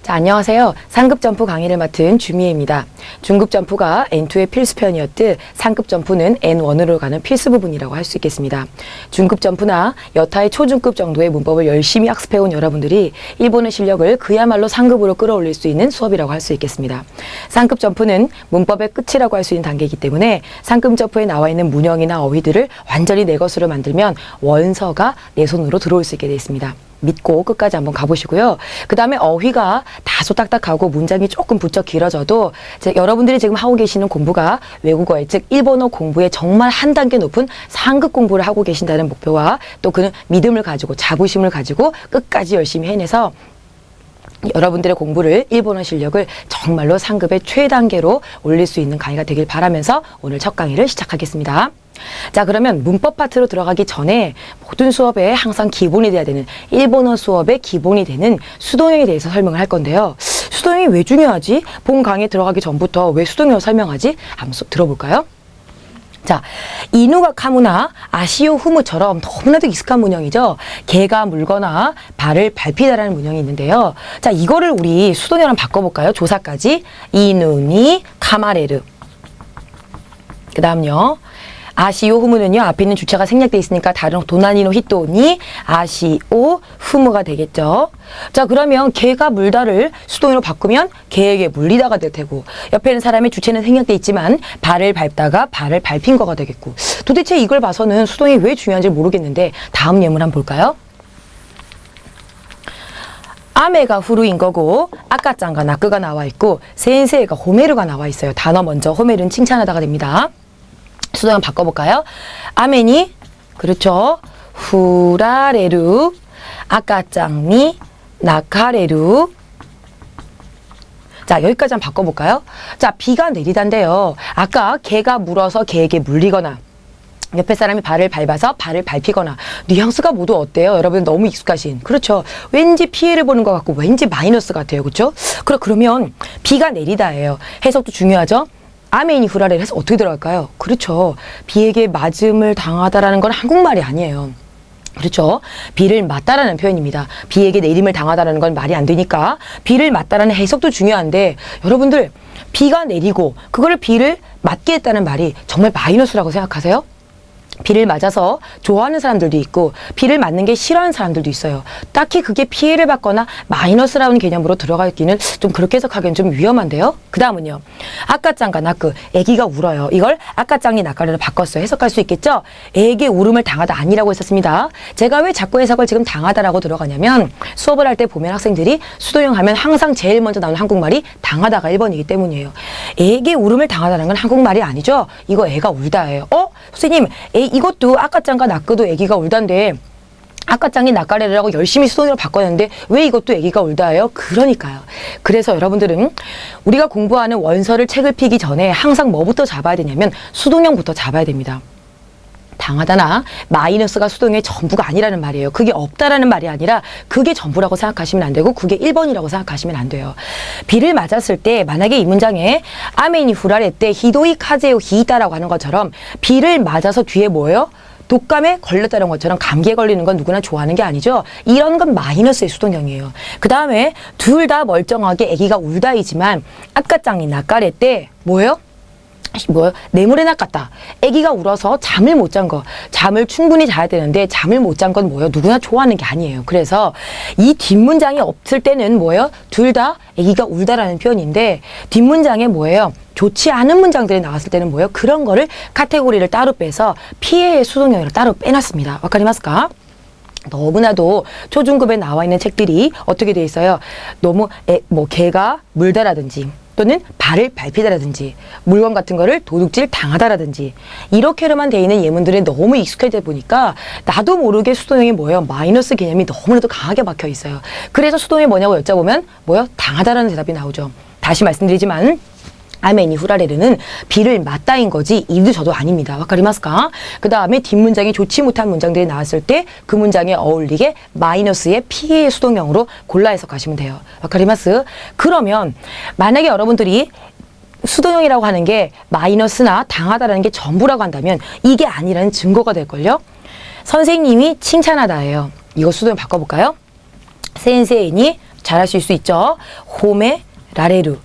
자, 안녕하세요. 상급 점프 강의를 맡은 주미애입니다. 중급 점프가 N2의 필수편이었듯 상급 점프는 N1으로 가는 필수 부분이라고 할 수 있겠습니다. 중급 점프나 여타의 초중급 정도의 문법을 열심히 학습해온 여러분들이 일본어 실력을 그야말로 상급으로 끌어올릴 수 있는 수업이라고 할 수 있겠습니다. 상급 점프는 문법의 끝이라고 할 수 있는 단계이기 때문에 상급 점프에 나와 있는 문형이나 어휘들을 완전히 내 것으로 만들면 원서가 내 손으로 들어올 수 있게 되어 있습니다. 믿고 끝까지 한번 가보시고요. 그 다음에 어휘가 다소 딱딱하고 문장이 조금 부쩍 길어져도 여러분들이 지금 하고 계시는 공부가 외국어의 즉 일본어 공부에 정말 한 단계 높은 상급 공부를 하고 계신다는 목표와 또 그 믿음을 가지고 자부심을 가지고 끝까지 열심히 해내서 여러분들의 공부를 일본어 실력을 정말로 상급의 최단계로 올릴 수 있는 강의가 되길 바라면서 오늘 첫 강의를 시작하겠습니다. 자, 그러면 문법 파트로 들어가기 전에 모든 수업에 항상 기본이 돼야 되는 일본어 수업의 기본이 되는 수동형에 대해서 설명을 할 건데요. 수동형이 왜 중요하지? 본 강의에 들어가기 전부터 왜 수동형을 설명하지? 한번 들어볼까요? 자, 이누가 카무나 아시오 후무처럼 너무나도 익숙한 문형이죠. 개가 물거나 발을 밟히다라는 문형이 있는데요. 자, 이거를 우리 수동형으로 바꿔볼까요? 조사까지. 이누니 카마레르. 그 다음요. 아시오 후무는요, 앞에 있는 주체가 생략되어 있으니까 다른 도나니노 히토니 아시오 후무가 되겠죠. 자, 그러면 개가 물다를 수동으로 바꾸면 개에게 물리다가 될 테고, 옆에 있는 사람의 주체는 생략되어 있지만 발을 밟다가 발을 밟힌 거가 되겠고, 도대체 이걸 봐서는 수동이 왜 중요한지 모르겠는데 다음 예문 한번 볼까요? 아메가 후루인 거고 아까짱가 나크가 나와 있고 센세이가 호메르가 나와 있어요. 단어 먼저 호메르는 칭찬하다가 됩니다. 수동형 바꿔볼까요? 아메니, 그렇죠. 후라레루, 아까짱니, 나카레루. 자, 여기까지 한번 바꿔볼까요? 자, 비가 내리단데요. 아까 개가 물어서 개에게 물리거나, 옆에 사람이 발을 밟아서 발을 밟히거나, 뉘앙스가 모두 어때요? 여러분 너무 익숙하신. 그렇죠. 왠지 피해를 보는 것 같고, 왠지 마이너스 같아요. 그렇죠? 그러면 비가 내리다예요. 해석도 중요하죠? 아메니 후라레를 해서 어떻게 들어갈까요? 그렇죠. 비에게 맞음을 당하다라는 건 한국말이 아니에요. 그렇죠. 비를 맞다라는 표현입니다. 비에게 내림을 당하다라는 건 말이 안 되니까 비를 맞다라는 해석도 중요한데 여러분들 비가 내리고 그거를 비를 맞게 했다는 말이 정말 마이너스라고 생각하세요? 비를 맞아서 좋아하는 사람들도 있고 비를 맞는 게 싫어하는 사람들도 있어요. 딱히 그게 피해를 받거나 마이너스라는 개념으로 들어가기는 좀 그렇게 해석하기는 좀 위험한데요. 그 다음은요. 아까짱가 나크, 애기가 울어요. 이걸 아까짱니 나카를 바꿨어요. 해석할 수 있겠죠? 애에게 울음을 당하다 아니라고 했었습니다. 제가 왜 자꾸 해석을 지금 당하다라고 들어가냐면 수업을 할 때 보면 학생들이 수동형 하면 항상 제일 먼저 나오는 한국말이 당하다가 1번이기 때문이에요. 애에게 울음을 당하다는 건 한국말이 아니죠. 이거 애가 울다예요. 선생님, 이것도 아까짱과 나크도 애기가 울단데 아까짱이 나까레라고 열심히 수동으로 바꿨는데 왜 이것도 애기가 울다예요? 그러니까요. 그래서 여러분들은 우리가 공부하는 원서를 책을 피기 전에 항상 뭐부터 잡아야 되냐면 수동형부터 잡아야 됩니다. 당하다나 마이너스가 수동의 전부가 아니라는 말이에요. 그게 없다라는 말이 아니라 그게 전부라고 생각하시면 안 되고 그게 1번이라고 생각하시면 안 돼요. 비를 맞았을 때 만약에 이 문장에 아메니 후라레 때 히도이 카제오 히이다라고 하는 것처럼 비를 맞아서 뒤에 뭐예요? 독감에 걸렸다는 것처럼 감기에 걸리는 건 누구나 좋아하는 게 아니죠. 이런 건 마이너스의 수동형이에요. 그 다음에 둘 다 멀쩡하게 아기가 울다이지만 아까짱이 나까레 때 뭐예요? 뇌물에 낚았다. 아기가 울어서 잠을 못 잔 거. 잠을 충분히 자야 되는데 잠을 못 잔 건 뭐예요? 누구나 좋아하는 게 아니에요. 그래서 이 뒷문장이 없을 때는 뭐예요? 둘 다 아기가 울다라는 표현인데 뒷문장에 뭐예요? 좋지 않은 문장들이 나왔을 때는 뭐예요? 그런 거를 카테고리를 따로 빼서 피해의 수동형으로 따로 빼놨습니다. 와카리마스까? 너무나도 초중급에 나와 있는 책들이 어떻게 돼 있어요? 너무 개가 물다라든지 또는 발을 밟히다라든지 물건 같은 거를 도둑질 당하다라든지 이렇게로만 돼 있는 예문들에 너무 익숙해져 보니까 나도 모르게 수동형이 뭐예요? 마이너스 개념이 너무나도 강하게 박혀 있어요. 그래서 수동형이 뭐냐고 여쭤보면 뭐예요? 당하다라는 대답이 나오죠. 다시 말씀드리지만 아메니 후라레르는 비를 맞다인 거지 이도 저도 아닙니다. 와카리마스까? 그 다음에 뒷문장이 좋지 못한 문장들이 나왔을 때 그 문장에 어울리게 마이너스의 피해의 수동형으로 골라 해석하시면 돼요. 와카리마스? 그러면 만약에 여러분들이 수동형이라고 하는 게 마이너스나 당하다라는 게 전부라고 한다면 이게 아니라는 증거가 될걸요? 선생님이 칭찬하다예요. 이거 수동형 바꿔볼까요? 센세이니 잘 하실 수 있죠. 호메 라레루.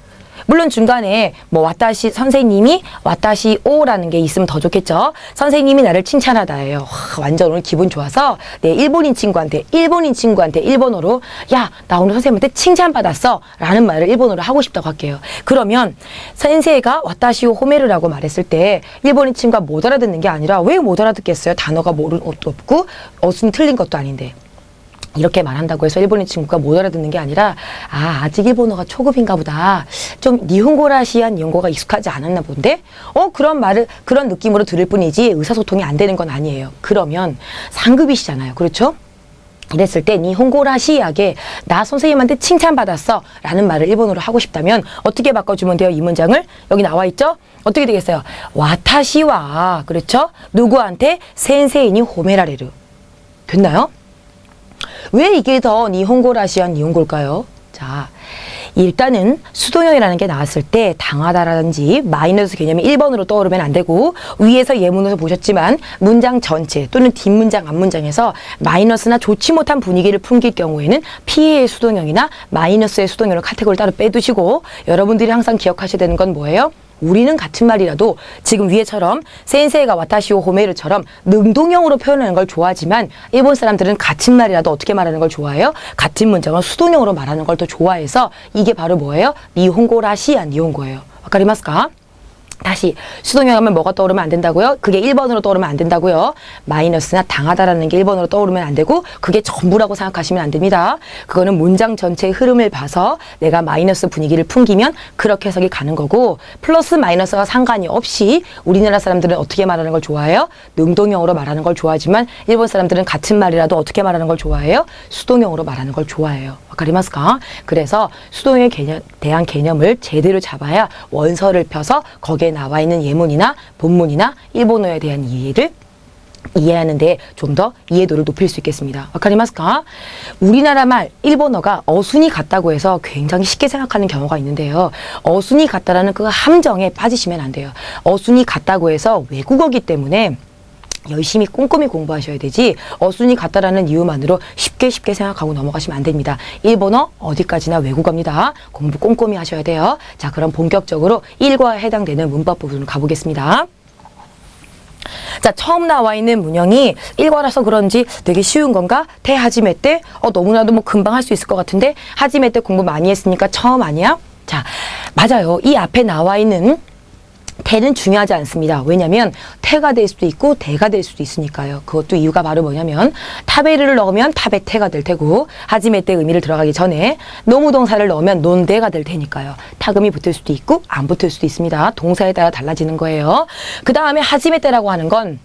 물론 중간에 뭐 와타시 선생님이 와타시 오라는 게 있으면 더 좋겠죠. 선생님이 나를 칭찬하다예요. 와, 완전 오늘 기분 좋아서 내 일본인 친구한테 일본어로 야, 나 오늘 선생님한테 칭찬받았어 라는 말을 일본어로 하고 싶다고 할게요. 그러면 센세이가 와타시오 호메르라고 말했을 때 일본인 친구가 못 알아듣는 게 아니라 왜 못 알아듣겠어요? 단어가 모르는 것도 없고 어순이 틀린 것도 아닌데. 이렇게 말한다고 해서 일본인 친구가 못 알아듣는 게 아니라 아직 일본어가 초급인가 보다. 좀 니혼고라시한 니혼고가 익숙하지 않았나 본데? 그런 느낌으로 들을 뿐이지 의사소통이 안 되는 건 아니에요. 그러면 상급이시잖아요. 그렇죠? 이랬을 때 니혼고라시하게 나 선생님한테 칭찬받았어 라는 말을 일본어로 하고 싶다면 어떻게 바꿔주면 돼요? 이 문장을? 여기 나와 있죠? 어떻게 되겠어요? 와타시와 그렇죠? 누구한테 센세이니 호메라레루. 됐나요? 왜 이게 더 니혼고라시한 니혼고일까요? 자, 일단은 수동형이라는 게 나왔을 때 당하다라든지 마이너스 개념이 1번으로 떠오르면 안 되고 위에서 예문에서 보셨지만 문장 전체 또는 뒷문장 앞문장에서 마이너스나 좋지 못한 분위기를 풍길 경우에는 피해의 수동형이나 마이너스의 수동형을 카테고리를 따로 빼두시고 여러분들이 항상 기억하셔야 되는 건 뭐예요? 우리는 같은 말이라도 지금 위에처럼 센세이가 와타시오 호메르처럼 능동형으로 표현하는 걸 좋아하지만 일본 사람들은 같은 말이라도 어떻게 말하는 걸 좋아해요? 같은 문장을 수동형으로 말하는 걸 더 좋아해서 이게 바로 뭐예요? 니혼고라시한 니혼고예요. 와카리마스까? 다시 수동형 하면 뭐가 떠오르면 안 된다고요? 그게 1번으로 떠오르면 안 된다고요. 마이너스나 당하다라는 게 1번으로 떠오르면 안 되고 그게 전부라고 생각하시면 안 됩니다. 그거는 문장 전체의 흐름을 봐서 내가 마이너스 분위기를 풍기면 그렇게 해석이 가는 거고 플러스 마이너스가 상관이 없이 우리나라 사람들은 어떻게 말하는 걸 좋아해요? 능동형으로 말하는 걸 좋아하지만 일본 사람들은 같은 말이라도 어떻게 말하는 걸 좋아해요? 수동형으로 말하는 걸 좋아해요. 와카리마스까? 그래서 수동형에 대한 개념을 제대로 잡아야 원서를 펴서 거기에 나와 있는 예문이나 본문이나 일본어에 대한 이해를 이해하는데 좀 더 이해도를 높일 수 있겠습니다. 와카리마스까? 우리나라 말 일본어가 어순이 같다고 해서 굉장히 쉽게 생각하는 경우가 있는데요. 어순이 같다라는 그 함정에 빠지시면 안 돼요. 어순이 같다고 해서 외국어기 때문에 열심히 꼼꼼히 공부하셔야 되지 어순이 같다라는 이유만으로 쉽게 생각하고 넘어가시면 안 됩니다. 일본어 어디까지나 외국어입니다. 공부 꼼꼼히 하셔야 돼요. 자, 그럼 본격적으로 일과에 해당되는 문법 부분으로 가보겠습니다. 자, 처음 나와 있는 문형이 일과라서 그런지 되게 쉬운 건가? 대하지메 때 너무나도 뭐 금방 할 수 있을 것 같은데 하지메 때 공부 많이 했으니까 처음 아니야? 자, 맞아요. 이 앞에 나와 있는 태는 중요하지 않습니다. 왜냐면 태가 될 수도 있고 대가 될 수도 있으니까요. 그것도 이유가 바로 뭐냐면 타베르를 넣으면 타베 태가 될 테고 하지메 때 의미를 들어가기 전에 노무동사를 넣으면 논대가 될 테니까요. 타금이 붙을 수도 있고 안 붙을 수도 있습니다. 동사에 따라 달라지는 거예요. 그 다음에 하지메 때라고 하는 건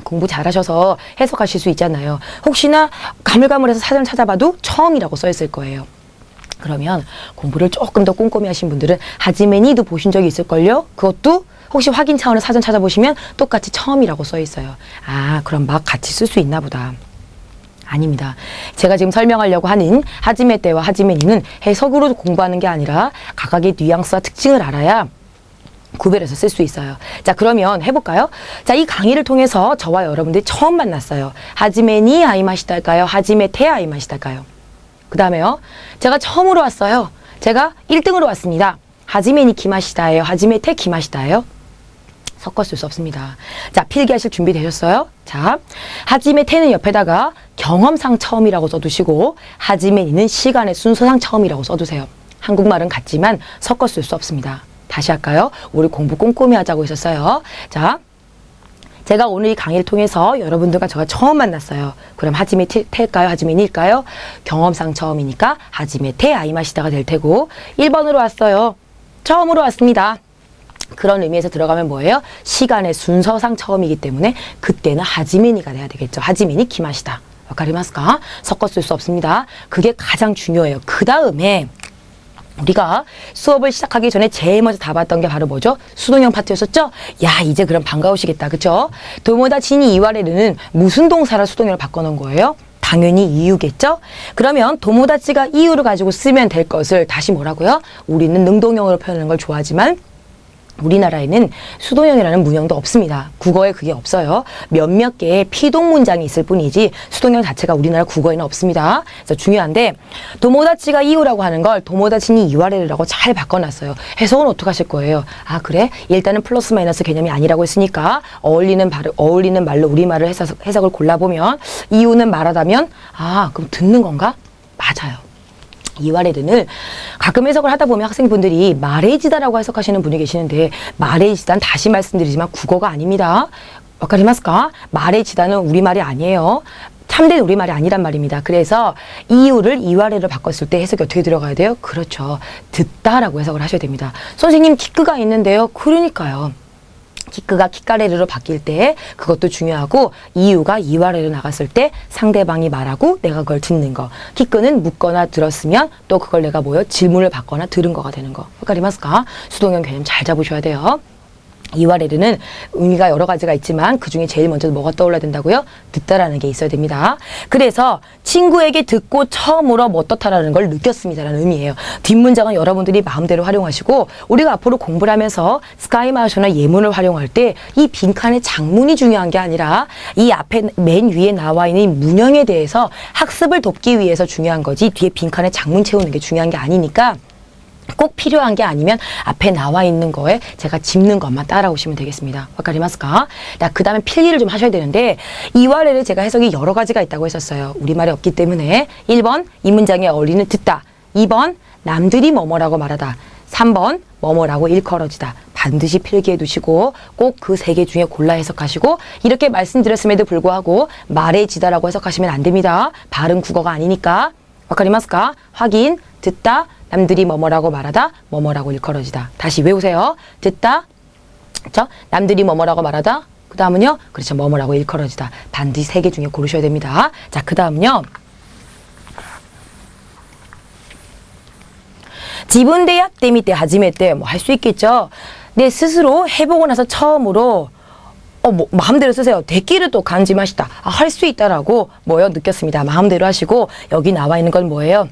공부 잘하셔서 해석하실 수 있잖아요. 혹시나 가물가물해서 사전 찾아봐도 처음이라고 써 있을 거예요. 그러면 공부를 조금 더 꼼꼼히 하신 분들은 하지메니도 보신 적이 있을걸요? 그것도 혹시 확인 차원을 사전 찾아보시면 똑같이 처음이라고 써 있어요. 그럼 막 같이 쓸 수 있나 보다. 아닙니다. 제가 지금 설명하려고 하는 하지메 때와 하지메니는 해석으로 공부하는 게 아니라 각각의 뉘앙스와 특징을 알아야 구별해서 쓸 수 있어요. 자, 그러면 해볼까요? 자, 이 강의를 통해서 저와 여러분들이 처음 만났어요. 하지메니 아이마시달까요? 하지메 테 아이마시달까요? 그 다음에요. 제가 처음으로 왔어요. 제가 1등으로 왔습니다. 하지메니 키마시다예요. 하지메 테 키마시다예요. 섞어 쓸 수 없습니다. 자, 필기하실 준비 되셨어요? 자, 하지메 테는 옆에다가 경험상 처음이라고 써두시고 하지메니는 시간의 순서상 처음이라고 써두세요. 한국말은 같지만 섞어 쓸 수 없습니다. 다시 할까요? 우리 공부 꼼꼼히 하자고 했었어요. 자, 제가 오늘 이 강의를 통해서 여러분들과 제가 처음 만났어요. 그럼 하지메 테일까요? 하지메니일까요? 경험상 처음이니까 하지메 테 아이마시다가 될 테고 1번으로 왔어요. 처음으로 왔습니다. 그런 의미에서 들어가면 뭐예요? 시간의 순서상 처음이기 때문에 그때는 하지메니가 돼야 되겠죠. 하지메니 키마시다. 와카리마스까? 섞어 쓸 수 없습니다. 그게 가장 중요해요. 그 다음에 우리가 수업을 시작하기 전에 제일 먼저 다 봤던 게 바로 뭐죠? 수동형 파트였었죠? 야, 이제 그럼 반가우시겠다. 그쵸? 도모다치니 이와레르는 무슨 동사를 수동형으로 바꿔놓은 거예요? 당연히 이유겠죠? 그러면 도모다치가 이유를 가지고 쓰면 될 것을 다시 뭐라고요? 우리는 능동형으로 표현하는 걸 좋아하지만 우리나라에는 수동형이라는 문형도 없습니다. 국어에 그게 없어요. 몇몇 개의 피동 문장이 있을 뿐이지 수동형 자체가 우리나라 국어에는 없습니다. 그래서 중요한데 도모다치가 이유라고 하는 걸 도모다치니 이와레르라고 잘 바꿔놨어요. 해석은 어떻게 하실 거예요? 아 그래? 일단은 플러스 마이너스 개념이 아니라고 했으니까 어울리는 말로 우리말을 해석을 골라보면 이유는 말하다면 아 그럼 듣는 건가? 맞아요. 이와레르는 가끔 해석을 하다 보면 학생분들이 말해지다라고 해석하시는 분이 계시는데 말해지다는 다시 말씀드리지만 국어가 아닙니다. 와카리마스까? 말해지다는 우리말이 아니에요. 참된 우리말이 아니란 말입니다. 그래서 이유를 이와레르로 바꿨을 때 해석이 어떻게 들어가야 돼요? 그렇죠. 듣다라고 해석을 하셔야 됩니다. 선생님 키크가 있는데요. 그러니까요. 키크가 키카레르로 바뀔 때 그것도 중요하고 이유가 이와레르 나갔을 때 상대방이 말하고 내가 그걸 듣는 거. 키크는 묻거나 들었으면 또 그걸 내가 질문을 받거나 들은 거가 되는 거.わかりますか? 수동형 개념 잘 잡으셔야 돼요. 이와레르는 의미가 여러 가지가 있지만 그중에 제일 먼저 뭐가 떠올라야 된다고요? 듣다라는 게 있어야 됩니다. 그래서 친구에게 듣고 처음으로 어떻다라는 걸 느꼈습니다라는 의미예요. 뒷문장은 여러분들이 마음대로 활용하시고 우리가 앞으로 공부를 하면서 스카이마쇼나 예문을 활용할 때 이 빈칸의 장문이 중요한 게 아니라 이 앞에 맨 위에 나와 있는 문형에 대해서 학습을 돕기 위해서 중요한 거지 뒤에 빈칸의 장문 채우는 게 중요한 게 아니니까 꼭 필요한 게 아니면 앞에 나와 있는 거에 제가 짚는 것만 따라오시면 되겠습니다. 와카리마스까? 그 다음에 필기를 좀 하셔야 되는데 이와레르 제가 해석이 여러 가지가 있다고 했었어요. 우리말이 없기 때문에 1번 이 문장에 어울리는 듣다 2번 남들이 뭐뭐라고 말하다 3번 뭐뭐라고 일컬어지다 반드시 필기해 두시고 꼭 그 세 개 중에 골라 해석하시고 이렇게 말씀드렸음에도 불구하고 말해지다라고 해석하시면 안 됩니다. 발음 국어가 아니니까. 와카리마스까? 확인, 듣다 남들이 뭐뭐라고 말하다, 뭐뭐라고 일컬어지다. 다시 외우세요. 듣다, 그렇죠? 남들이 뭐뭐라고 말하다. 그 다음은요, 그렇죠. 뭐뭐라고 일컬어지다. 반드시 세 개 중에 고르셔야 됩니다. 자, 그 다음은요. 지분でやってみて初めて뭐 할 수 있겠죠. 내 스스로 해보고 나서 처음으로 마음대로 쓰세요. 데키를 또 간지마시다. 할 수 있다라고 느꼈습니다. 마음대로 하시고 여기 나와 있는 건 뭐예요?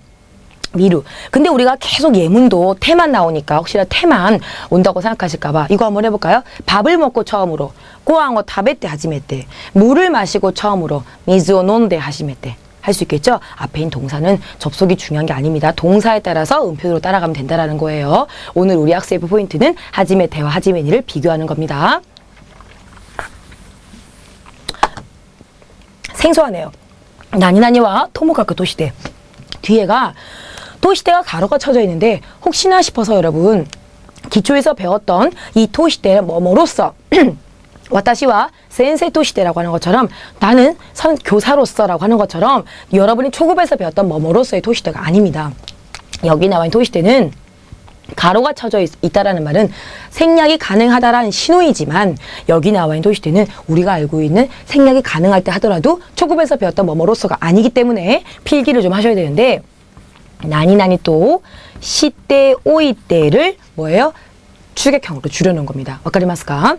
미루. 근데 우리가 계속 예문도 태만 나오니까 혹시나 태만 온다고 생각하실까봐 이거 한번 해볼까요? 밥을 먹고 처음으로 고항어 타베때 하지메때 물을 마시고 처음으로 미즈오 논데 하시메때 할 수 있겠죠? 앞에 있는 동사는 접속이 중요한 게 아닙니다. 동사에 따라서 음표로 따라가면 된다라는 거예요. 오늘 우리 학습의 포인트는 하지메테와 하지메니를 비교하는 겁니다. 생소하네요. 나니나니와 토모카쿠 도시대 뒤에가 토시대가 가로가 쳐져 있는데 혹시나 싶어서 여러분 기초에서 배웠던 이 토시대는 뭐뭐로서 와타시와 센세이 토시대라고 하는 것처럼 나는 교사로서라고 하는 것처럼 여러분이 초급에서 배웠던 뭐뭐로서의 토시대가 아닙니다. 여기 나와 있는 토시대는 가로가 쳐져 있다라는 말은 생략이 가능하다라는 신호이지만 여기 나와 있는 토시대는 우리가 알고 있는 생략이 가능할 때 하더라도 초급에서 배웠던 뭐뭐로서가 아니기 때문에 필기를 좀 하셔야 되는데 나니나니 또 시대 오이대를 뭐예요? 추격형으로 줄여놓은 겁니다. 와카리마스까?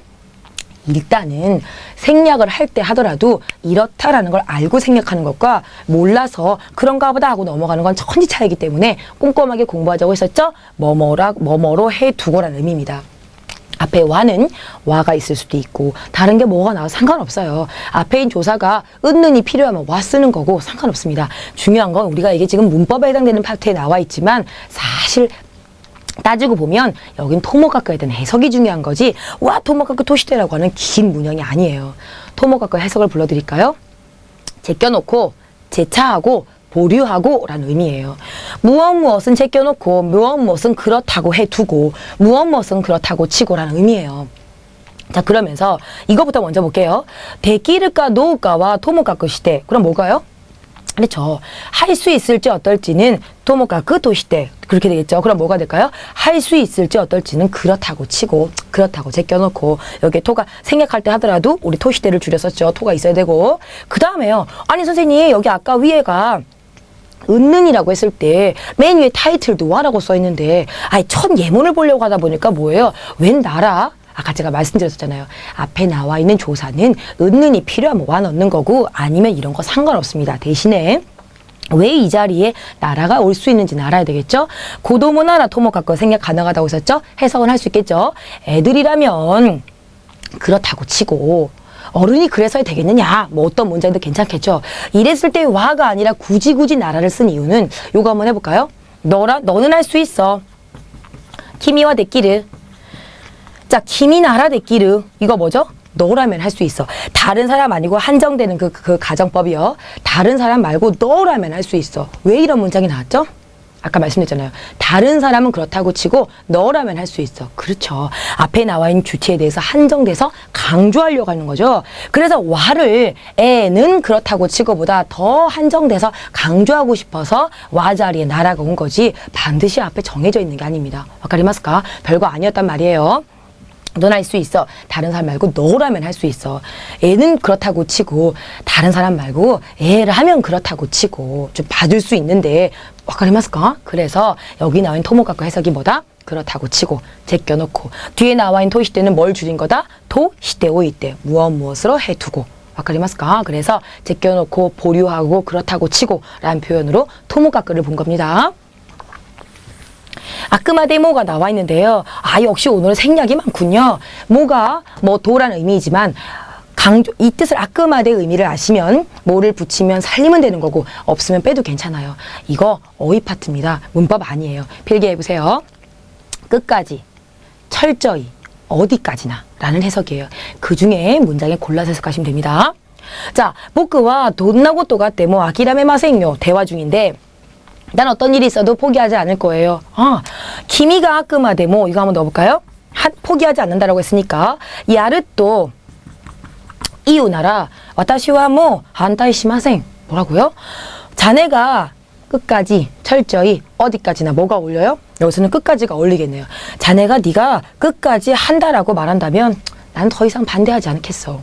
일단은 생략을 할 때 하더라도 이렇다라는 걸 알고 생략하는 것과 몰라서 그런가 보다 하고 넘어가는 건 천지 차이기 때문에 꼼꼼하게 공부하자고 했었죠? 뭐뭐로 해두고라는 의미입니다. 앞에 와는 와가 있을 수도 있고 다른 게 뭐가 나와도 상관없어요. 앞에 있는 조사가 은는이 필요하면 와 쓰는 거고 상관없습니다. 중요한 건 우리가 이게 지금 문법에 해당되는 파트에 나와 있지만 사실 따지고 보면 여긴 토모가쿠에 대한 해석이 중요한 거지 와 토모가쿠 토시대라고 하는 긴 문형이 아니에요. 토모가쿠 해석을 불러드릴까요? 제껴놓고 재차하고 보류하고 라는 의미예요. 무엇무엇은 제껴놓고 무엇무엇은 그렇다고 해두고 무엇무엇은 그렇다고 치고 라는 의미예요. 자 그러면서 이거부터 먼저 볼게요. 데키르까 노우까와 토모가쿠 시대 그럼 뭐가요? 그렇죠. 할 수 있을지 어떨지는 토모가쿠 도시대 그렇게 되겠죠. 그럼 뭐가 될까요? 할 수 있을지 어떨지는 그렇다고 치고 그렇다고 제껴놓고 여기에 토가 생략할 때 하더라도 우리 토시대를 줄였었죠. 토가 있어야 되고 그 다음에요. 아니 선생님 여기 아까 위에가 은는이라고 했을 때 맨 위에 타이틀도 와라고 써있는데 첫 예문을 보려고 하다 보니까 뭐예요? 웬 나라? 아까 제가 말씀드렸잖아요. 앞에 나와 있는 조사는 은는이 필요하면 와 넣는 거고 아니면 이런 거 상관없습니다. 대신에 왜 이 자리에 나라가 올 수 있는지는 알아야 되겠죠? 고도모 나라 토모카쿠 생략 가능하다고 했었죠? 해석은 할 수 있겠죠? 애들이라면 그렇다고 치고 어른이 그래서야 되겠느냐? 뭐 어떤 문장도 괜찮겠죠? 이랬을 때 와가 아니라 굳이 나라를 쓴 이유는 요거 한번 해볼까요? 너는 할 수 있어. 키미와 데끼르. 자, 키미 나라 데끼르. 이거 뭐죠? 너라면 할 수 있어. 다른 사람 아니고 한정되는 그 가정법이요. 다른 사람 말고 너라면 할 수 있어. 왜 이런 문장이 나왔죠? 아까 말씀드렸잖아요. 다른 사람은 그렇다고 치고 너라면 할 수 있어. 그렇죠. 앞에 나와 있는 주체에 대해서 한정돼서 강조하려고 하는 거죠. 그래서 와를 애는 그렇다고 치고보다 더 한정돼서 강조하고 싶어서 와 자리에 나라가 온 거지 반드시 앞에 정해져 있는 게 아닙니다. 와카리마스까? 별거 아니었단 말이에요. 넌 할 수 있어. 다른 사람 말고 너라면 할 수 있어. 애는 그렇다고 치고 다른 사람 말고 애를 하면 그렇다고 치고 좀 봐줄 수 있는데 와카리마스까? 그래서 여기 나와 있는 토모카쿠 해석이 뭐다? 그렇다고 치고 제껴놓고 뒤에 나와 있는 토시대는 뭘 줄인 거다? 토시대오 이때 무엇으로 해두고 와카리마스까? 그래서 제껴놓고 보류하고 그렇다고 치고 라는 표현으로 토모카쿠를 본 겁니다. 아크마데 모가 나와 있는데요. 역시 오늘은 생략이 많군요. 모가 도라는 의미이지만 이 뜻을 아크마데 의미를 아시면 모를 붙이면 살리면 되는 거고 없으면 빼도 괜찮아요. 이거 어휘 파트입니다. 문법 아니에요. 필기해보세요. 끝까지, 철저히, 어디까지나 라는 해석이에요. 그 중에 문장에 골라서 해석하시면 됩니다. 자, 보크와 돈나고 또가떼모 아키라메마생요 대화 중인데 난 어떤 일이 있어도 포기하지 않을 거예요. 키미가 아크마데모 이거 한번 넣어볼까요? 포기하지 않는다라고 했으니까 야르또 이유나라 와타시와 뭐 한타이시마생 뭐라고요? 자네가 끝까지 철저히 어디까지나 뭐가 어울려요? 여기서는 끝까지가 어울리겠네요. 자네가 네가 끝까지 한다라고 말한다면 난 더 이상 반대하지 않겠어.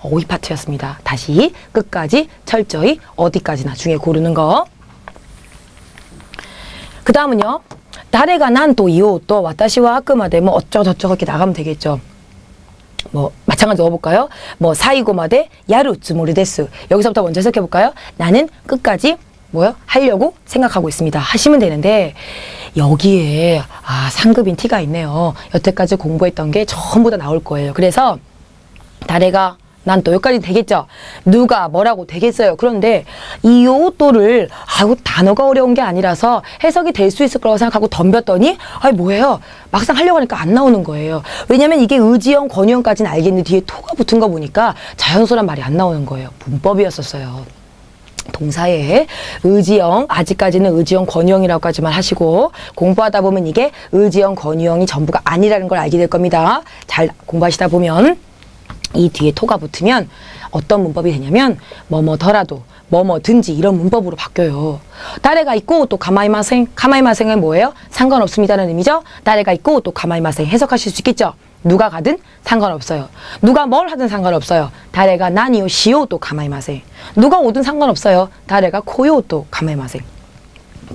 오이 파트였습니다. 다시 끝까지 철저히 어디까지나 중에 고르는 거. 그 다음은요. 다레가 난 또 이오 또 와타시와 아크마데 뭐 어쩌고저쩌고 이렇게 나가면 되겠죠. 마찬가지 넣어볼까요? 사이고마데 야루 츠모리 데스. 여기서부터 먼저 해석해볼까요? 나는 끝까지 하려고 생각하고 있습니다. 하시면 되는데 여기에 상급인 티가 있네요. 여태까지 공부했던 게 전부 다 나올 거예요. 그래서 다레가 난 또 여기까지 되겠죠. 누가 뭐라고 되겠어요. 그런데 이 요또를 단어가 어려운 게 아니라서 해석이 될 수 있을 거라고 생각하고 덤볐더니 뭐예요? 막상 하려고 하니까 안 나오는 거예요. 왜냐면 이게 의지형, 권유형까지는 알겠는데 뒤에 토가 붙은 거 보니까 자연스러운 말이 안 나오는 거예요. 문법이었었어요. 동사에 의지형, 아직까지는 의지형, 권유형이라고까지만 하시고 공부하다 보면 이게 의지형, 권유형이 전부가 아니라는 걸 알게 될 겁니다. 잘 공부하시다 보면 이 뒤에 토가 붙으면 어떤 문법이 되냐면 뭐뭐더라도 뭐뭐든지 이런 문법으로 바뀌어요. 다레가 있고 또 가마이마생. 가마이마생은 뭐예요? 상관없습니다는 의미죠. 다레가 있고 또 가마이마생 해석하실 수 있겠죠. 누가 가든 상관없어요. 누가 뭘 하든 상관없어요. 다레가 나니요 시오 또 가마이마생. 누가 오든 상관없어요. 다레가 코요 또 가마이마생.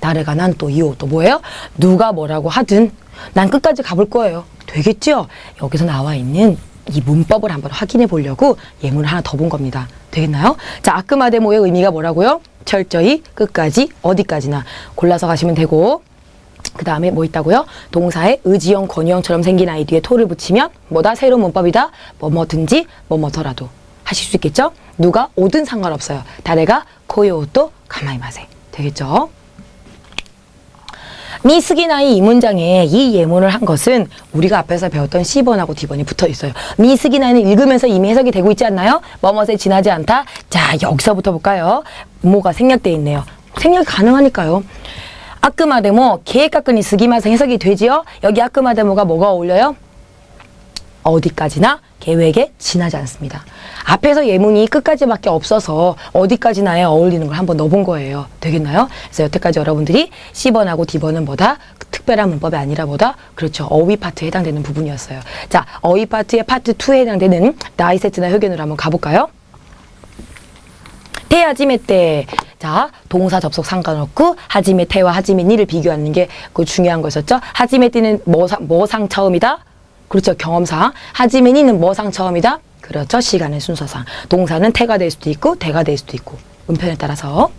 다레가 난 또 이오 또 뭐예요? 누가 뭐라고 하든 난 끝까지 가볼 거예요. 되겠죠? 여기서 나와 있는 이 문법을 한번 확인해 보려고 예문을 하나 더 본 겁니다. 되겠나요? 자, 아크마데모의 의미가 뭐라고요? 철저히, 끝까지, 어디까지나 골라서 가시면 되고 그 다음에 뭐 있다고요? 동사에 의지형, 권유형처럼 생긴 아이 뒤에 토를 붙이면 뭐다? 새로운 문법이다? 뭐뭐든지, 뭐뭐더라도 하실 수 있겠죠? 누가 오든 상관없어요. 다레가 코요또 가마이마세. 되겠죠? 미스기나이 이 문장에 이 예문을 한 것은 우리가 앞에서 배웠던 C번하고 D번이 붙어 있어요. 미스기나이는 읽으면서 이미 해석이 되고 있지 않나요? 뭐뭐에 지나지 않다. 자, 여기서부터 볼까요? 뭐가 생략되어 있네요. 생략이 가능하니까요. 아크마데모 계획가끈이 스기마생 해석이 되지요? 여기 아크마데모가 뭐가 어울려요? 어디까지나 계획에 지나지 않습니다. 앞에서 예문이 끝까지밖에 없어서 어디까지나에 어울리는 걸 한번 넣어본 거예요. 되겠나요? 그래서 여태까지 여러분들이 C번하고 D번은 뭐다? 특별한 문법이 아니라 뭐다? 그렇죠. 어휘 파트에 해당되는 부분이었어요. 자, 어휘 파트의 파트 2에 해당되는 나이세트나 효견으로 한번 가볼까요? 테 하지메 때. 자, 동사 접속 상관없고 하지메 테와 하지메 니를 비교하는 게 그 중요한 거였었죠. 하지메 때는 뭐상 처음이다? 그렇죠. 경험상. 하지메 니는 뭐상 처음이다? 그렇죠. 시간의 순서상. 동사는 태가 될 수도 있고 대가 될 수도 있고. 문편에 따라서.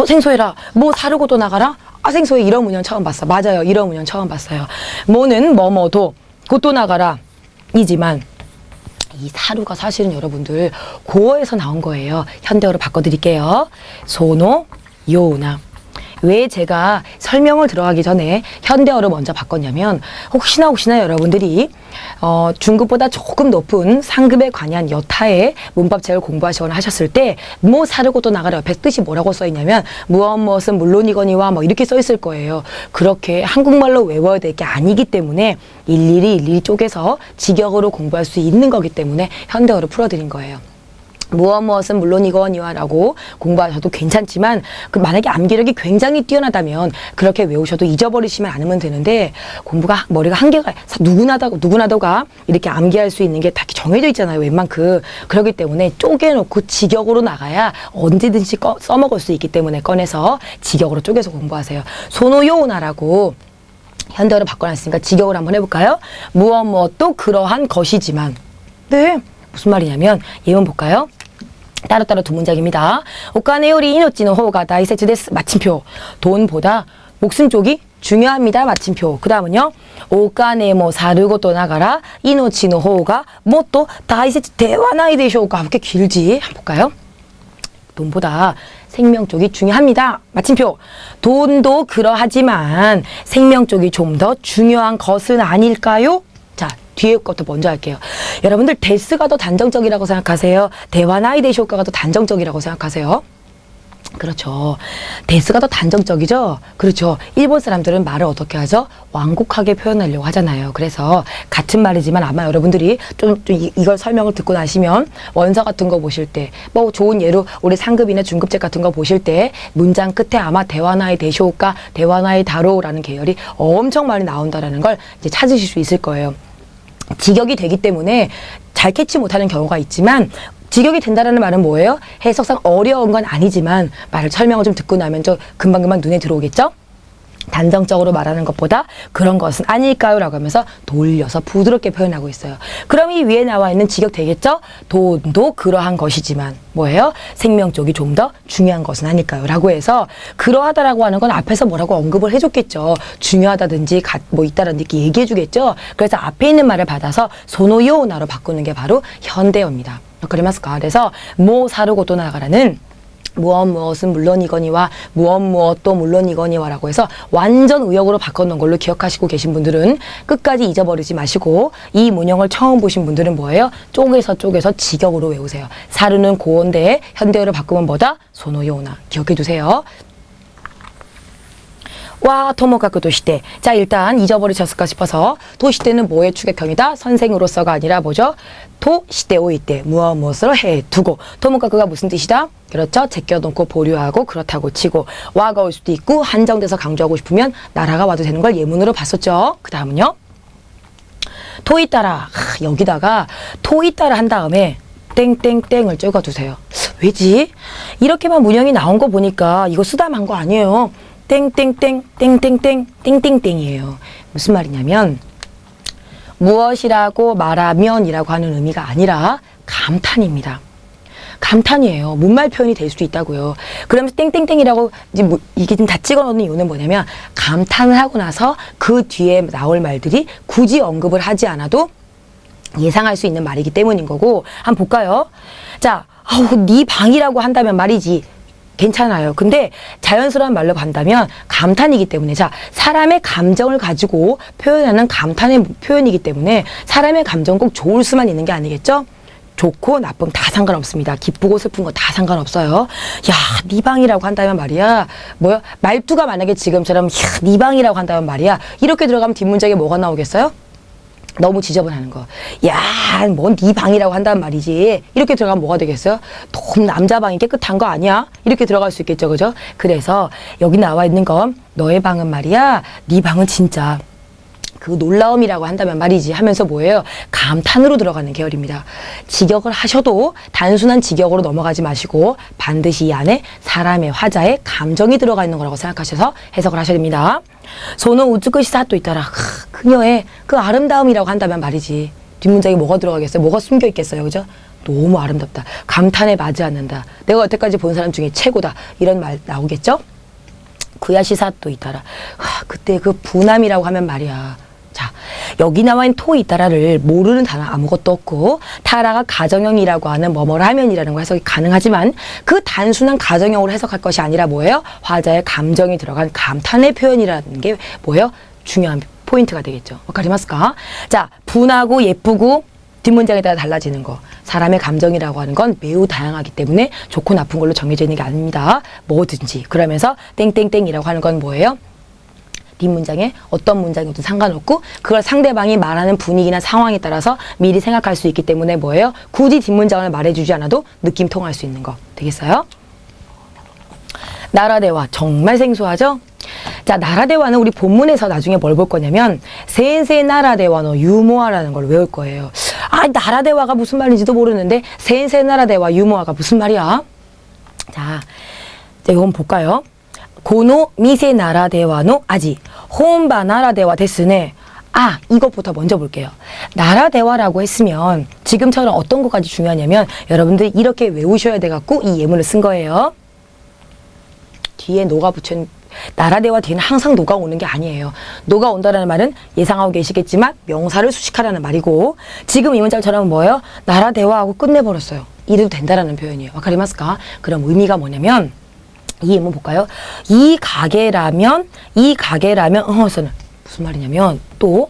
생소해라. 뭐 사르고 또 나가라? 생소해. 이런 문형 처음 봤어. 맞아요. 이런 문형 처음 봤어요. 뭐는 뭐뭐도 곧 또 나가라. 이지만 이 사루가 사실은 여러분들 고어에서 나온 거예요. 현대어로 바꿔드릴게요. 소노 요나. 왜 제가 설명을 들어가기 전에 현대어로 먼저 바꿨냐면 혹시나 여러분들이 중급보다 조금 높은 상급에 관한 여타의 문법책을 공부하시거나 하셨을 때 뭐 사르고 또 나가라 옆에 뜻이 뭐라고 써 있냐면 무엇은 물론이거니와 뭐 이렇게 써 있을 거예요. 그렇게 한국말로 외워야 될 게 아니기 때문에 일일이 쪼개서 직역으로 공부할 수 있는 거기 때문에 현대어로 풀어드린 거예요. 무엇은 물론이거니와라고 공부하셔도 괜찮지만 만약에 암기력이 굉장히 뛰어나다면 그렇게 외우셔도 잊어버리시면 않으면 되는데 공부가 머리가 한계가 누구나도가 이렇게 암기할 수 있는 게 다 정해져 있잖아요. 웬만큼. 그렇기 때문에 쪼개놓고 직역으로 나가야 언제든지 써먹을 수 있기 때문에 꺼내서 직역으로 쪼개서 공부하세요. 소노요나라고 현대어로 바꿔놨으니까 직역을 한번 해볼까요? 무엇도 그러한 것이지만. 네. 무슨 말이냐면 예문 볼까요? 따로따로 두 문장입니다. 오카네요리 이노치노 호가 다이세츠 데스. 마침표. 돈보다 목숨 쪽이 중요합니다. 마침표. 그 다음은요. 오카네 뭐 사르고 또 나가라 이노치노 호가 뭐 또 다이세츠 대와나이 되쇼가. 그렇게 길지? 한번 볼까요? 돈보다 생명 쪽이 중요합니다. 마침표. 돈도 그러하지만 생명 쪽이 좀 더 중요한 것은 아닐까요? 자, 뒤에 것부터 먼저 할게요. 여러분들 데스가 더 단정적이라고 생각하세요? 대화나이 데시 효과가 더 단정적이라고 생각하세요? 그렇죠. 데스가 더 단정적이죠? 그렇죠. 일본 사람들은 말을 어떻게 하죠? 완곡하게 표현하려고 하잖아요. 그래서 같은 말이지만 아마 여러분들이 좀 이걸 설명을 듣고 나시면 원서 같은 거 보실 때 뭐 좋은 예로 우리 상급이나 중급책 같은 거 보실 때 문장 끝에 아마 대화나이 대쇼가 대화나이 다로라는 계열이 엄청 많이 나온다라는 걸 이제 찾으실 수 있을 거예요. 직역이 되기 때문에 잘 캐치 못하는 경우가 있지만 직역이 된다라는 말은 뭐예요? 해석상 어려운 건 아니지만 설명을 좀 듣고 나면 좀 금방금방 눈에 들어오겠죠? 단정적으로 말하는 것보다 그런 것은 아닐까요? 라고 하면서 돌려서 부드럽게 표현하고 있어요. 그럼 이 위에 나와 있는 직역 되겠죠? 돈도 그러한 것이지만 뭐예요? 생명 쪽이 좀 더 중요한 것은 아닐까요? 라고 해서 그러하다라고 하는 건 앞에서 뭐라고 언급을 해줬겠죠. 중요하다든지 뭐 있다라든지 이렇게 얘기해 주겠죠. 그래서 앞에 있는 말을 받아서 소노요나로 바꾸는 게 바로 현대어입니다. 그러면서 그래서 뭐 사르고 또 나가라는 무엇은 물론이거니와 무엇도 물론이거니와라고 해서 완전 의역으로 바꿔놓은 걸로 기억하시고 계신 분들은 끝까지 잊어버리지 마시고 이 문형을 처음 보신 분들은 뭐예요? 쪼개서 직역으로 외우세요. 사르는 고어인데 현대어로 바꾸면 뭐다? 소노요나. 기억해 두세요. 와 토모카쿠 도시대. 자 일단 잊어버리셨을까 싶어서 도시대는 뭐의 추격형이다? 선생으로서가 아니라 뭐죠? 도시대 오이대 무엇으로 해두고. 토모카쿠가 무슨 뜻이다? 그렇죠. 제껴놓고 보류하고 그렇다고 치고 와가 올 수도 있고 한정돼서 강조하고 싶으면 나라가 와도 되는 걸 예문으로 봤었죠. 그 다음은요. 토이따라. 여기다가 토이따라 한 다음에 땡땡땡을 찍어두세요. 왜지? 이렇게만 문형이 나온 거 보니까 이거 쓰다만 거 아니에요. 땡땡땡 땡땡땡 땡땡땡이에요. 무슨 말이냐면 무엇이라고 말하면이라고 하는 의미가 아니라 감탄입니다. 감탄이에요. 문말 표현이 될 수도 있다고요. 그러면서 땡땡땡이라고 이게 좀 다 찍어놓는 이유는 뭐냐면 감탄을 하고 나서 그 뒤에 나올 말들이 굳이 언급을 하지 않아도 예상할 수 있는 말이기 때문인 거고. 한번 볼까요? 자, 네 방이라고 한다면 말이지. 괜찮아요. 근데 자연스러운 말로 간다면 감탄이기 때문에 자 사람의 감정을 가지고 표현하는 감탄의 표현이기 때문에 사람의 감정 꼭 좋을 수만 있는 게 아니겠죠? 좋고 나쁨 다 상관없습니다. 기쁘고 슬픈 거 다 상관없어요. 야, 네 방이라고 한다면 말이야. 뭐야? 말투가 만약에 지금처럼 네 방이라고 한다면 말이야. 이렇게 들어가면 뒷문장에 뭐가 나오겠어요? 너무 지저분하는 거. 야, 뭐 네 방이라고 한단 말이지. 이렇게 들어가면 뭐가 되겠어요? 너무 남자 방이 깨끗한 거 아니야? 이렇게 들어갈 수 있겠죠, 그죠? 그래서 여기 나와 있는 건 너의 방은 말이야. 네 방은 진짜 그 놀라움이라고 한다면 말이지 하면서 뭐예요? 감탄으로 들어가는 계열입니다. 직역을 하셔도 단순한 직역으로 넘어가지 마시고 반드시 이 안에 사람의 화자의 감정이 들어가 있는 거라고 생각하셔서 해석을 하셔야 됩니다. 소는 우츠쿠시 사또 있다라. 그녀의 그 아름다움이라고 한다면 말이지. 뒷문장에 뭐가 들어가겠어요? 뭐가 숨겨 있겠어요? 그죠? 너무 아름답다. 감탄에 마지 않는다. 내가 여태까지 본 사람 중에 최고다. 이런 말 나오겠죠? 구야시사또 이따라. 그때 그 부남이라고 하면 말이야. 자, 여기 나와 있는 토 이따라를 모르는 단어 아무것도 없고 타라가 가정형이라고 하는 뭐뭐를 하면이라는 거 해석이 가능하지만 그 단순한 가정형으로 해석할 것이 아니라 뭐예요? 화자의 감정이 들어간 감탄의 표현이라는 게 뭐예요? 중요한 포인트가 되겠죠.わかりますか? 자, 분하고 예쁘고 뒷문장에 따라 달라지는 거. 사람의 감정이라고 하는 건 매우 다양하기 때문에 좋고 나쁜 걸로 정해져 있는 게 아닙니다. 뭐든지. 그러면서 땡땡땡이라고 하는 건 뭐예요? 뒷문장에 어떤 문장이든 상관없고 그걸 상대방이 말하는 분위기나 상황에 따라서 미리 생각할 수 있기 때문에 뭐예요? 굳이 뒷문장을 말해주지 않아도 느낌 통할 수 있는 거. 되겠어요? 나라대화 정말 생소하죠? 자, 나라대화는 우리 본문에서 나중에 뭘 볼 거냐면 센세 나라대화노 유모아라는 걸 외울 거예요. 아, 나라대화가 무슨 말인지도 모르는데 센세 나라대화 유모아가 무슨 말이야? 자, 이건 볼까요? 고노 미세 나라대화노 아지 혼바 나라대화 데스네. 아, 이것부터 먼저 볼게요. 나라대화라고 했으면 지금처럼 어떤 것까지 중요하냐면 여러분들 이렇게 외우셔야 돼갖고 이 예문을 쓴 거예요. 뒤에 노가 붙여있는 나라대화 뒤에는 항상 노가 오는 게 아니에요. 노가 온다라는 말은 예상하고 계시겠지만 명사를 수식하라는 말이고 지금 이 문장처럼 뭐예요? 나라대화하고 끝내버렸어요. 이래도 된다라는 표현이에요. 와카리마스까? 그럼 의미가 뭐냐면 이 예문 볼까요? 이 가게라면 무슨 말이냐면 또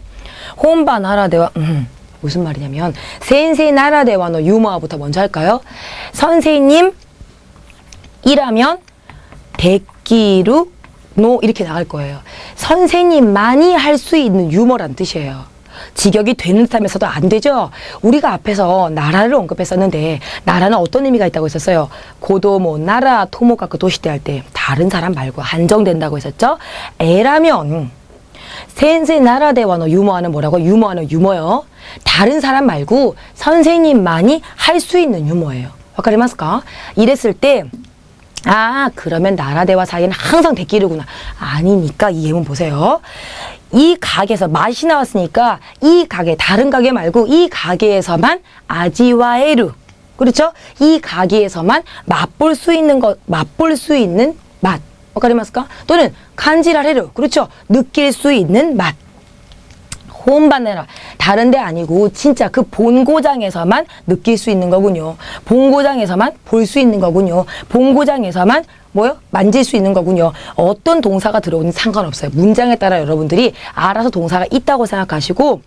혼바 나라대화 무슨 말이냐면 센세 나라대화노 유머화부터 먼저 할까요? 선생님이라면 데끼루 노 이렇게 나갈 거예요. 선생님만이 할 수 있는 유머란 뜻이에요. 직역이 되는 듯하면서도 안 되죠. 우리가 앞에서 나라를 언급했었는데 나라는 어떤 의미가 있다고 했었어요. 고도모 나라 토모가그 도시대 할 때 다른 사람 말고 한정된다고 했었죠. 에라면 센세 나라대화노 유머하는 뭐라고? 유머하는 유머요. 다른 사람 말고 선생님만이 할 수 있는 유머예요. 와카리마스까? 이랬을 때 아, 그러면 나라대화 사이에는 항상 대끼르구나. 아니니까 이 예문 보세요. 이 가게에서 맛이 나왔으니까 이 가게, 다른 가게 말고 이 가게에서만 아지와에르. 그렇죠? 이 가게에서만 맛볼 수 있는 것, 맛볼 수 있는 맛. 와카리마스까? 또는 간지라레르. 그렇죠? 느낄 수 있는 맛. 혼반내라. 다른 데 아니고 진짜 그 본고장에서만 느낄 수 있는 거군요. 본고장에서만 볼 수 있는 거군요. 본고장에서만 뭐요? 만질 수 있는 거군요. 어떤 동사가 들어오는 상관없어요. 문장에 따라 여러분들이 알아서 동사가 있다고 생각하시고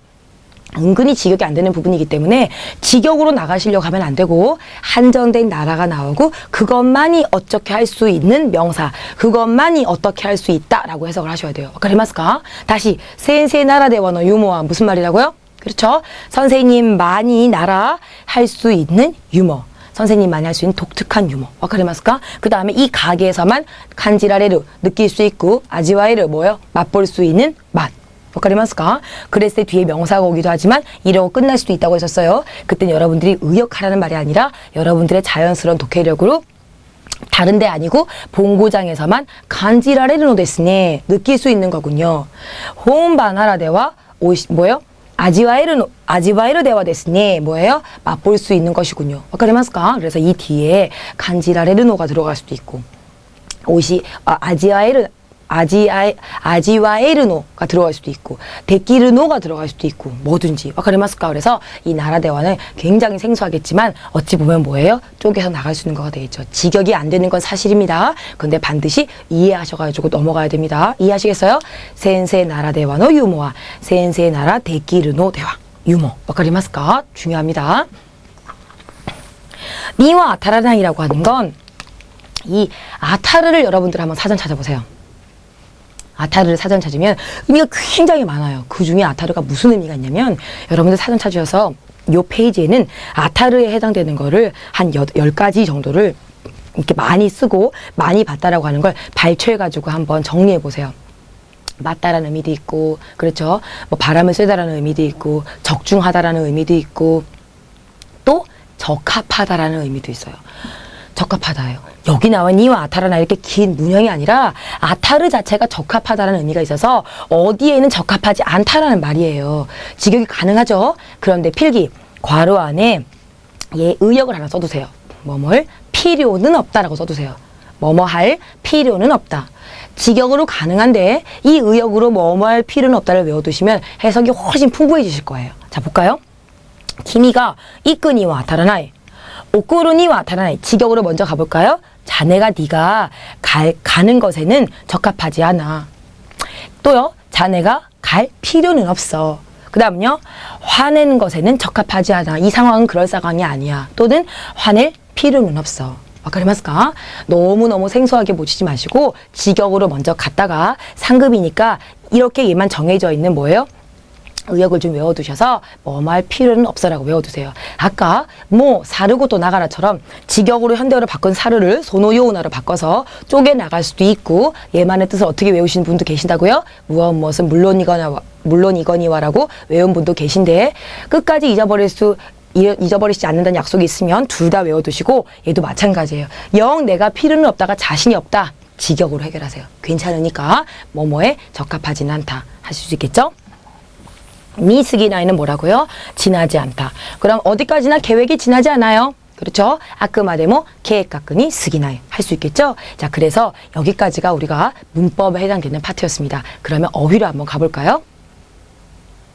은근히 직역이 안 되는 부분이기 때문에 직역으로 나가시려고 하면 안 되고 한정된 나라가 나오고 그것만이 어떻게 할 수 있는 명사, 그것만이 어떻게 할 수 있다라고 해석을 하셔야 돼요. 와카리마스까? 다시 센세 나라대화노 유머와 무슨 말이라고요? 그렇죠? 선생님만이 나라 할 수 있는 유머. 선생님만이 할 수 있는 독특한 유머. 와카리마스까? 그 다음에 이 가게에서만 간지라레르 느낄 수 있고 아지와이르 뭐예요? 맛볼 수 있는 맛. 와카리마스까? 그랬을 때 뒤에 명사가 오기도 하지만 이러고 끝날 수도 있다고 했었어요. 그땐 여러분들이 의역하라는 말이 아니라 여러분들의 자연스러운 독해력으로 다른 데 아니고 본고장에서만 간지라레르노 데스네 느낄 수 있는 거군요. 혼바나라대와 뭐예요? 아지와이르 대화 데스네 뭐예요? 맛볼 수 있는 것이군요. 와카리마스까? 그래서 이 뒤에 간지라레르노가 들어갈 수도 있고 아지와에르노가 들어갈 수도 있고 데끼르노가 들어갈 수도 있고 뭐든지 와카리마스까? 그래서 이 나라 대화는 굉장히 생소하겠지만 어찌 보면 뭐예요? 쪼개서 나갈 수 있는 거가 되겠죠. 직역이 안 되는 건 사실입니다. 근데 반드시 이해하셔가지고 넘어가야 됩니다. 이해하시겠어요? 센세 나라 대화노 유모와 센세 나라 데끼르노 대화 유모 와카리마스까? 중요합니다. 니와 아타라랑이라고 하는 건 이 아타르를 여러분들 한번 사전 찾아보세요. 아타르를 사전 찾으면 의미가 굉장히 많아요. 그 중에 아타르가 무슨 의미가 있냐면 여러분들 사전 찾으셔서 요 페이지에는 아타르에 해당되는 거를 한 10가지 정도를 이렇게 많이 쓰고 많이 봤다라고 하는 걸 발췌해가지고 한번 정리해 보세요. 맞다라는 의미도 있고 그렇죠. 뭐 바람을 쐬다라는 의미도 있고 적중하다라는 의미도 있고 또 적합하다라는 의미도 있어요. 적합하다예요. 여기 나온 이와 아타르나 이렇게 긴 문형이 아니라 아타르 자체가 적합하다는 의미가 있어서 어디에는 적합하지 않다라는 말이에요. 직역이 가능하죠. 그런데 필기 괄호 안에 얘 의역을 하나 써두세요. 뭐뭘 필요는 없다라고 써두세요. 뭐뭐 할 필요는 없다. 직역으로 가능한데 이 의역으로 뭐뭐 할 필요는 없다를 외워두시면 해석이 훨씬 풍부해지실 거예요. 자, 볼까요? 키미가 이끄니와 다라나이, 오꾸르니와 다라나이. 직역으로 먼저 가볼까요? 자네가 네가 가는 것에는 적합하지 않아. 또요, 자네가 갈 필요는 없어. 그 다음은요, 화내는 것에는 적합하지 않아. 이 상황은 그럴 상황이 아니야. 또는 화낼 필요는 없어. 와카리마스까? 너무너무 생소하게 보시지 마시고 직역으로 먼저 갔다가 상급이니까 이렇게 얘만 정해져 있는 뭐예요? 의역을 좀 외워두셔서 뭐뭐 할 필요는 없어라고 외워두세요. 아까 사르고 또 나가라처럼 직역으로 현대어를 바꾼 사르를 소노요우나로 바꿔서 쪼개나갈 수도 있고 얘만의 뜻을 어떻게 외우시는 분도 계신다고요? 무엇은 물론이거니와라고 외운 분도 계신데 끝까지 잊어버리지 않는다는 약속이 있으면 둘 다 외워두시고 얘도 마찬가지예요. 영 내가 필요는 없다가 자신이 없다. 직역으로 해결하세요. 괜찮으니까 뭐뭐에 적합하지는 않다. 하실 수 있겠죠? 미스기나이는 뭐라고요? 지나지 않다. 그럼 어디까지나 계획이 지나지 않아요. 그렇죠? 아끄마데모 계획가끈이 스기나이 할 수 있겠죠? 자, 그래서 여기까지가 우리가 문법에 해당되는 파트였습니다. 그러면 어휘로 한번 가볼까요?